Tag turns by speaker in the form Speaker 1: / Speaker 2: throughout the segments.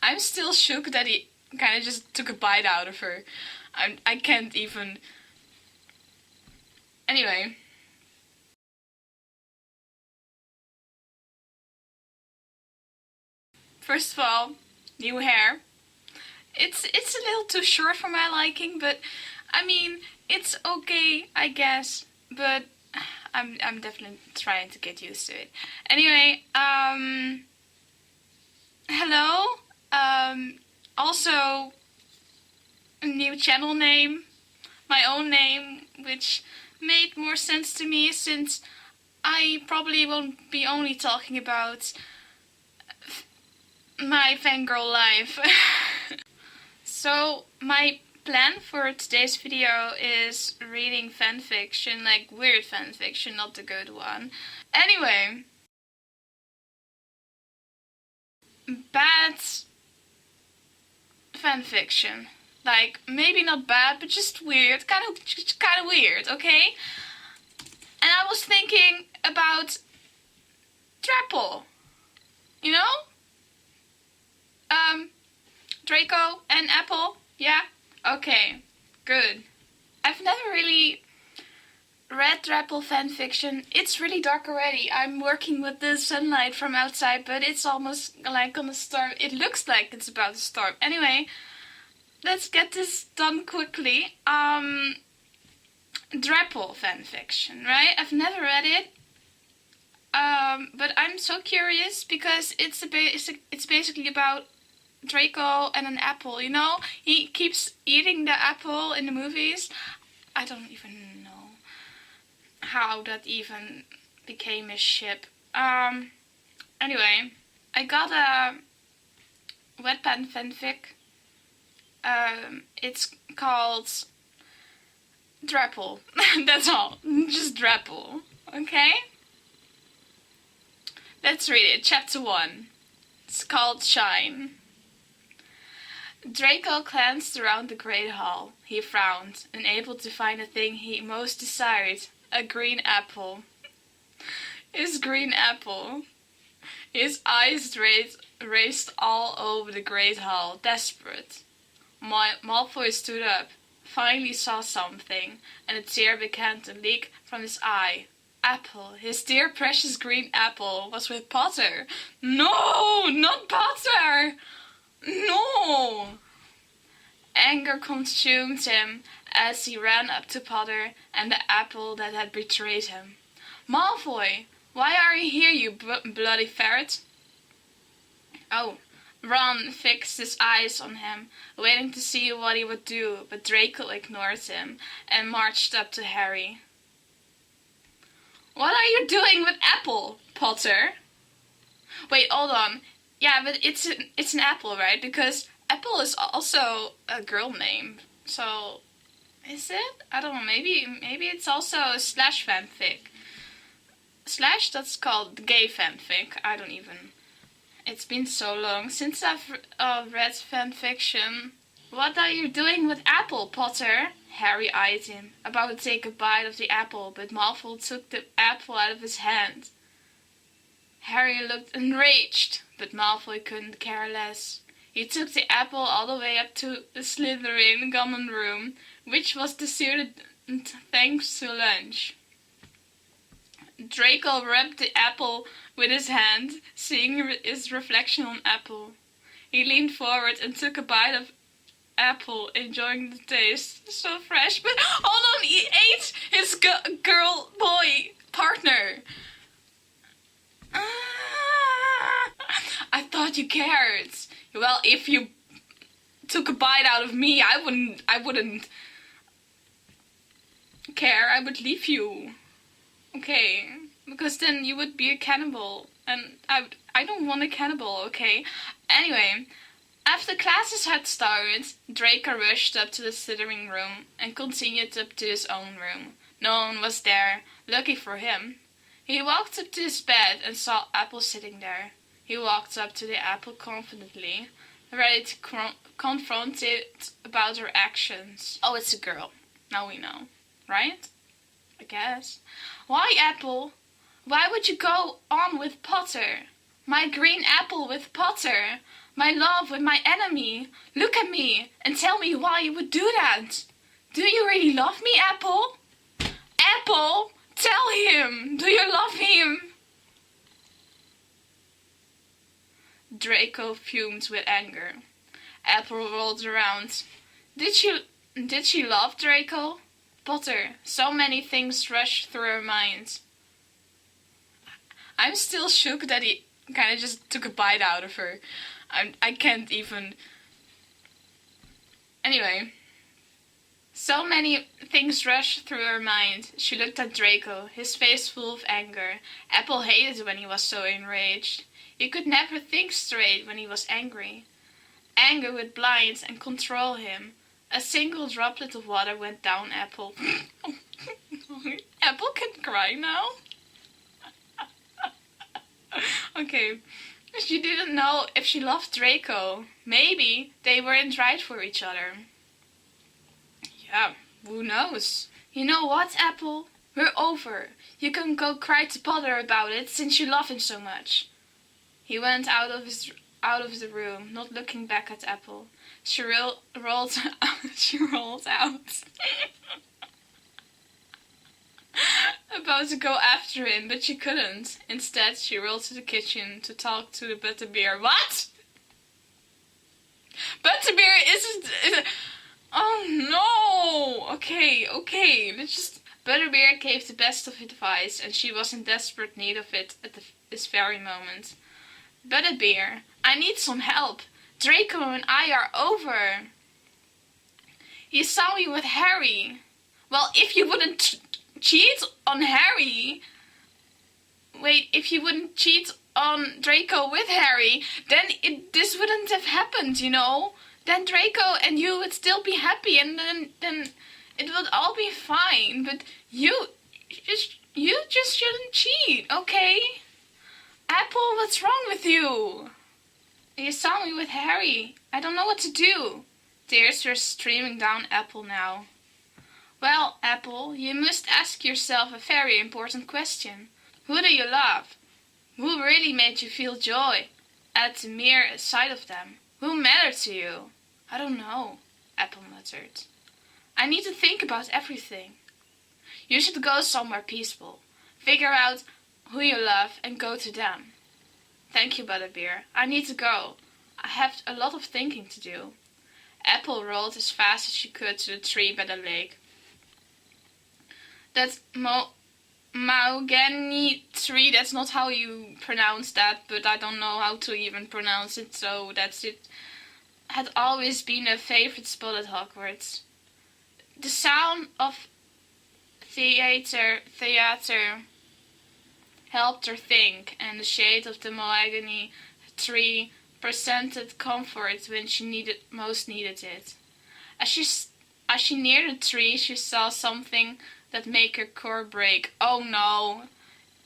Speaker 1: I'm still shook that he kind of just took a bite out of her. I can't even... Anyway. First of all, new hair. It's a little too short for my liking, but I mean, it's okay, I guess. But I'm definitely trying to get used to it. Anyway, hello. Also, a new channel name, my own name, which made more sense to me since I probably won't be only talking about my fangirl life. So my plan for today's video is reading fanfiction, like weird fanfiction, not the good one. Anyway, bad fanfiction. Like, maybe not bad, but just weird. Kind of weird, okay? And I was thinking about drapple. You know? Draco and Apple. Yeah? Okay. Good. I've never really read drapple fanfiction. It's really dark already. I'm working with the sunlight from outside, but it's almost like gonna start. It looks like it's about to start. Anyway, let's get this done quickly. Drapple fanfiction, right? I've never read it. But I'm so curious because it's basically about Draco and an apple, you know? He keeps eating the apple in the movies. I don't even know how that even became his ship. Anyway, I got a Wattpad fanfic. It's called Drapple. That's all. Just Drapple. Okay? Let's read it. Chapter 1. It's called Shine. Draco glanced around the great hall. He frowned, unable to find the thing he most desired. A green apple. His green apple. His eyes raced all over the great hall, desperate. Malfoy stood up, finally saw something, and a tear began to leak from his eye. Apple, his dear precious green apple, was with Potter. No, not Potter! No! Anger consumed him as he ran up to Potter and the apple that had betrayed him. Malfoy, why are you here, you bloody ferret? Oh, Ron fixed his eyes on him, waiting to see what he would do, but Draco ignored him and marched up to Harry. What are you doing with Apple, Potter? Wait, hold on. Yeah, but it's an apple, right? Because Apple is also a girl name. So, is it? I don't know. Maybe it's also a slash fanfic. Slash, that's called gay fanfic. I don't even... It's been so long since I've read fanfiction. What are you doing with Apple, Potter? Harry eyed him, about to take a bite of the apple, but Malfoy took the apple out of his hand. Harry looked enraged, but Malfoy couldn't care less. He took the apple all the way up to the Slytherin common room, which was deserted thanks to lunch. Draco rubbed the apple with his hand, seeing his reflection on Apple. He leaned forward and took a bite of apple, enjoying the taste. So fresh, but hold on, he ate his boy partner. I thought you cared. Well, if you took a bite out of me, I wouldn't care. I would leave you. Okay, because then you would be a cannibal, and I don't want a cannibal, okay? Anyway, after classes had started, Draco rushed up to the Slytherin room and continued up to his own room. No one was there, lucky for him. He walked up to his bed and saw Apple sitting there. He walked up to the apple confidently, ready to confront it about her actions. Oh, it's a girl. Now we know, right? I guess. Why, Apple? Why would you go on with Potter? My green apple with Potter. My love with my enemy. Look at me and tell me why you would do that. Do you really love me, Apple? Apple, tell him. Do you love him? Draco fumed with anger. Apple rolled around. Did she love Draco? Potter, so many things rushed through her mind. I'm still shook that he kind of just took a bite out of her. I can't even... Anyway. So many things rushed through her mind. She looked at Draco, his face full of anger. Apple hated when he was so enraged. He could never think straight when he was angry. Anger would blind and control him. A single droplet of water went down Apple. Apple can cry now? Okay. She didn't know if she loved Draco. Maybe they weren't right for each other. Yeah, who knows? You know what, Apple? We're over. You can go cry to Potter about it since you love him so much. He went out of the room, not looking back at Apple. She rolled out. About to go after him, but she couldn't. Instead, she rolled to the kitchen to talk to the butterbeer. What? Butterbeer isn't... Oh no! Okay. Let's just... Butterbeer gave the best of advice, and she was in desperate need of it at this very moment. Butterbeer, I need some help. Draco and I are over. You saw me with Harry. Well, if you wouldn't cheat on Harry... Wait, if you wouldn't cheat on Draco with Harry, then this wouldn't have happened, you know? Then Draco and you would still be happy, and then it would all be fine. But you just shouldn't cheat, okay? Apple, what's wrong with you? You saw me with Harry. I don't know what to do. Tears were streaming down Apple now. Well, Apple, you must ask yourself a very important question. Who do you love? Who really made you feel joy at the mere sight of them? Who mattered to you? I don't know, Apple muttered. I need to think about everything. You should go somewhere peaceful. Figure out who you love and go to them. Thank you, Butterbeer. I need to go. I have a lot of thinking to do. Apple rolled as fast as she could to the tree by the lake. That mahogany tree, that's not how you pronounce that, but I don't know how to even pronounce it, so that's it. Had always been a favorite spot at Hogwarts. The sound of theater helped her think, and the shade of the mahogany tree presented comfort when she most needed it. As she neared the tree, she saw something that made her core break. Oh no!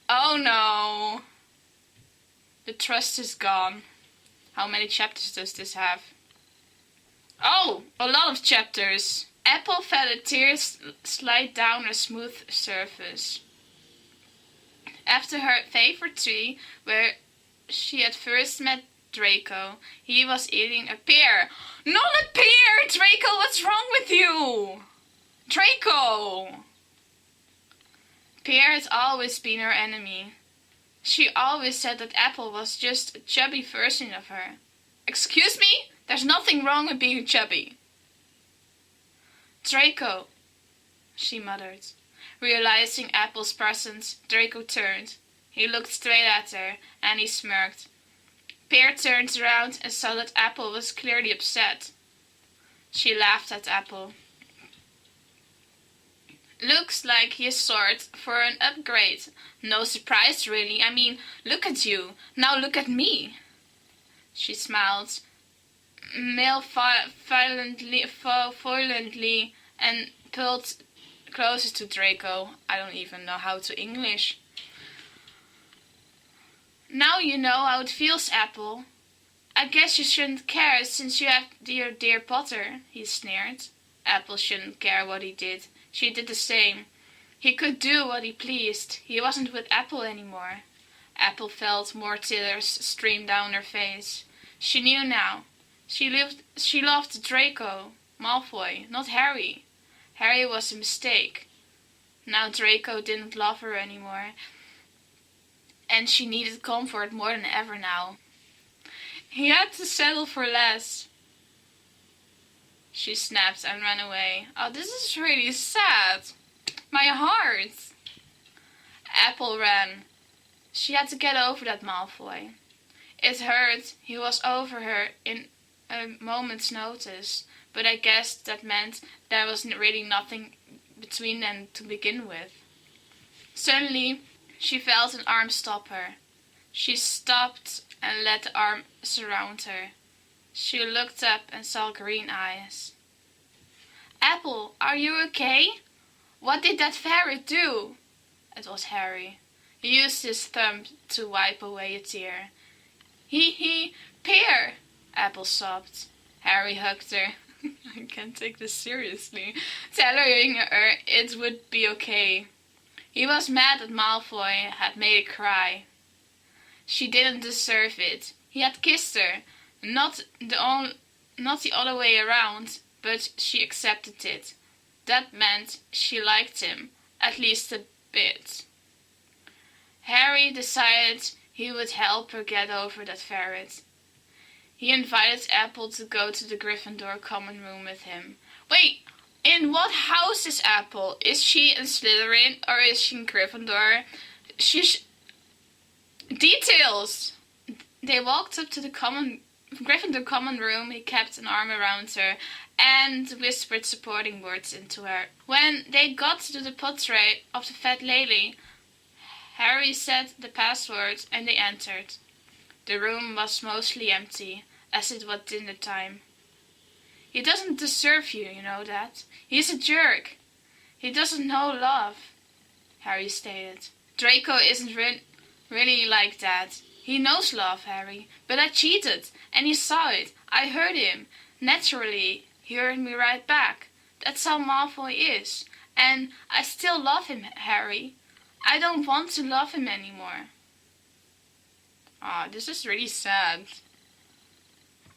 Speaker 1: Oh no! The trust is gone. How many chapters does this have? Oh! A lot of chapters! Apple felt a tear slide down her smooth surface. After her favorite tree, where she had first met Draco, he was eating a pear. Not a pear! Draco, what's wrong with you? Draco! Pear had always been her enemy. She always said that Apple was just a chubby version of her. Excuse me? There's nothing wrong with being chubby. Draco, she muttered. Realizing Apple's presence, Draco turned. He looked straight at her, and he smirked. Pear turned around and saw that Apple was clearly upset. She laughed at Apple. Looks like he's sought for an upgrade. No surprise, really. I mean, look at you. Now look at me. She smiled malevolently and pulled closer to Draco. I don't even know how to English. Now you know how it feels, Apple. I guess you shouldn't care since you have dear Potter, he sneered. Apple shouldn't care what he did. She did the same. He could do what he pleased. He wasn't with Apple anymore. Apple felt more tears stream down her face. She knew now. She loved Draco, Malfoy, not Harry. Harry was a mistake. Now Draco didn't love her anymore, and she needed comfort more than ever now. He had to settle for less. She snapped and ran away. Oh, this is really sad. My heart. Apple ran. She had to get over that Malfoy. It hurt. He was over her in a moment's notice, but I guess that meant there was really nothing between them to begin with. Suddenly, she felt an arm stop her. She stopped and let the arm surround her. She looked up and saw green eyes. Apple, are you okay? What did that ferret do? It was Harry. He used his thumb to wipe away a tear. Peer! Apple sobbed. Harry hugged her. I can't take this seriously. Telling her it would be okay. He was mad that Malfoy had made her cry. She didn't deserve it. He had kissed her. Not the other way around, but she accepted it. That meant she liked him, at least a bit. Harry decided he would help her get over that ferret. He invited Apple to go to the Gryffindor common room with him. Wait, in what house is Apple? Is she in Slytherin or is she in Gryffindor? Details! They walked up to the Gryffindor common room. He kept an arm around her and whispered supporting words into her. When they got to the portrait of the fat lady, Harry said the password and they entered. The room was mostly empty, as it was dinner time. He doesn't deserve you, you know that. He's a jerk. He doesn't know love, Harry stated. Draco isn't really like that. He knows love, Harry, but I cheated, and he saw it. I heard him. Naturally, he heard me right back. That's how Malfoy is. And I still love him, Harry. I don't want to love him anymore. This is really sad.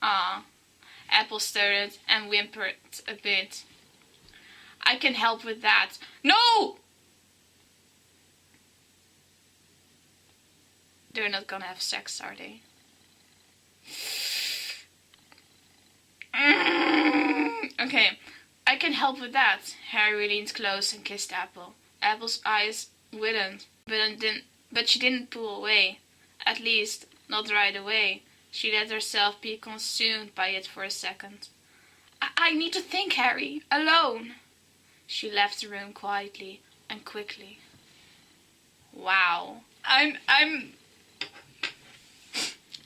Speaker 1: Apple stuttered and whimpered a bit. I can help with that. No! They're not gonna have sex, are they? Okay, I can help with that. Harry leaned close and kissed Apple. Apple's eyes widened, but she didn't pull away. At least, not right away. She let herself be consumed by it for a second. I need to think, Harry. Alone. She left the room quietly and quickly. Wow.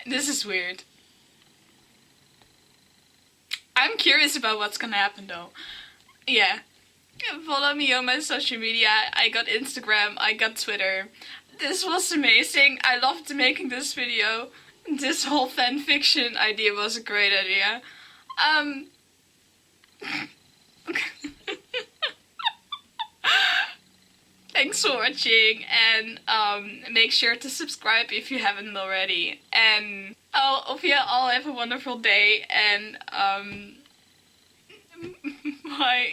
Speaker 1: This is weird. I'm curious about what's gonna happen though. Yeah. Follow me on my social media. I got Instagram, I got Twitter. This was amazing. I loved making this video. This whole fanfiction idea was a great idea. Thanks for watching, and make sure to subscribe if you haven't already. And I hope you all have a wonderful day, and bye.